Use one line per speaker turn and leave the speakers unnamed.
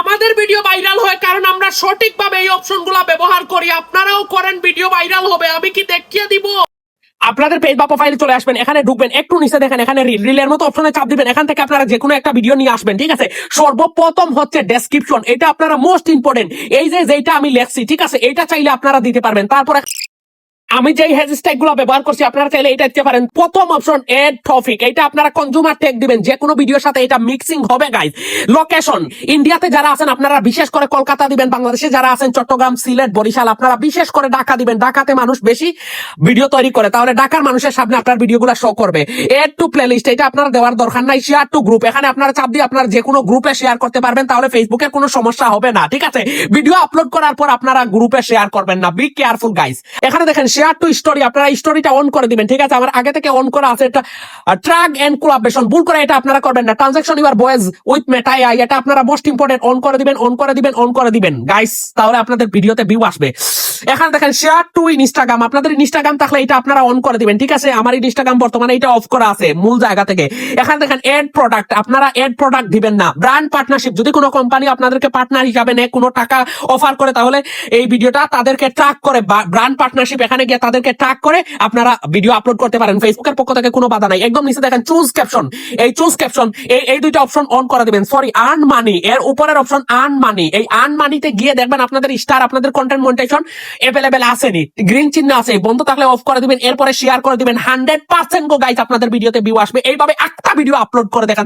আমাদের video viral হয় কারণ আমরা সঠিকভাবে এই অপশনগুলো ব্যবহার করি। আপনারাও করেন, ভিডিও ভাইরাল হবে। আমি কি দেখিয়ে দিব? আপনাদের পেজ বা প্রোফাইলে চলে আসবেন, এখানে ঢুকবেন, একটু নিচে দেখেন এখানে রিলের মতো অপশনে চাপ দিবেন। এখান থেকে আপনারা যে কোনো একটা ভিডিও নিয়ে আসবেন, ঠিক আছে? সর্বপ্রথম হচ্ছে ডেসক্রিপশন, এটা আপনারা মোস্ট ইম্পর্টেন্ট। এই যে যেটা আমি লেখছি, ঠিক আছে, এটা চাইলে আপনারা দিতে পারবেন। তারপরে আমি যে হ্যাশট্যাগ গুলো ব্যবহার করছি আপনারা চাইলে এটা দিতে পারেন। প্রথম অপশন এড টপিক, এটা আপনারা কনজিউমার ট্যাগ দিবেন, যে কোনো ভিডিওর সাথে এটা মিক্সিং হবে গাইস। লোকেশন, ইন্ডিয়াতে যারা আছেন আপনারা বিশেষ করে কলকাতা দিবেন, বাংলাদেশে যারা আছেন চট্টগ্রাম, সিলেট, বরিশাল, আপনারা বিশেষ করে ঢাকা দিবেন। ঢাকাতে মানুষ বেশি ভিডিও তৈরি করে, তাহলে ঢাকার মানুষের সামনে আপনার ভিডিওগুলো শো করবে। এড টু প্লেলিস্ট, এটা আপনারা দেওয়ার দরকার নাই। শেয়ার টু গ্রুপ, এখানে আপনারা চাপ দিয়ে আপনারা যে কোনো গ্রুপে শেয়ার করতে পারবেন, তাহলে ফেসবুকের কোনো সমস্যা হবে না, ঠিক আছে? ভিডিও আপলোড করার পর আপনারা গ্রুপে শেয়ার করবেন না, বি কেয়ারফুল গাইস। এখানে দেখেন শেয়ার টু স্টোরি, আপনারা স্টোরিটা অন করে দিবেন, ঠিক আছে? আমার আগে থেকে অন করা আছে। এটা ট্র্যাক এন্ড কোলাবরেশন, ভুল করে এটা আপনারা করবেন না। Transaction your voice with Meta AI, এটা আপনারা মোস্ট ইম্পর্টেন্ট অন করে দিবেন, অন করে দিবেন, অন করে দিবেন গাইস, তাহলে আপনাদের ভিডিওতে ভিউ আসবে। এখানে দেখেন শেয়ার টু ইনস্টাগ্রাম, আপনাদের ইনস্টাগ্রাম থাকলে এটা আপনারা অন করে দিবেন, ঠিক আছে? আমার ইনস্টাগ্রাম বর্তমানে এটা অফ করা আছে মূল জায়গা থেকে। এখানে দেখেন এড প্রোডাক্ট, আপনারা এড প্রোডাক্ট দিবেন না। ব্র্যান্ড পার্টনারশিপ, যদি কোনো কোম্পানি আপনাদেরকে পার্টনার হিসাবে নেয়, কোনো টাকা অফার করে, তাহলে এই ভিডিওটা তাদেরকে ট্র্যাক করে, ব্র্যান্ড পার্টনারশিপ, এখানে গিয়ে তাদেরকে ট্র্যাক করে আপনারা ভিডিও আপলোড করতে পারেন। ফেসবুকের পক্ষ থেকে কোনো বাধা নাই। একদম নিচে দেখেন চুজ ক্যাপশন, এই চুজ ক্যাপশন, এই দুইটা অপশন অন করে দিবেন। সরি, আর্ন মানি, এর উপরের অপশন আর্ন মানি। এই আর্ন মানিতে গিয়ে দেখবেন আপনাদের স্টার, আপনাদের কন্টেন্ট মনিটাইজেশন अवेलेबल আসেনি, গ্রিন চিহ্ন আছে, বন্ধ থাকলে অফ করে দিবেন, এরপরে শেয়ার করে দিবেন। 100% গো গাইস আপনাদের ভিডিওতে ভিউ আসবে। এইভাবে একটা ভিডিও আপলোড করে দেখেন।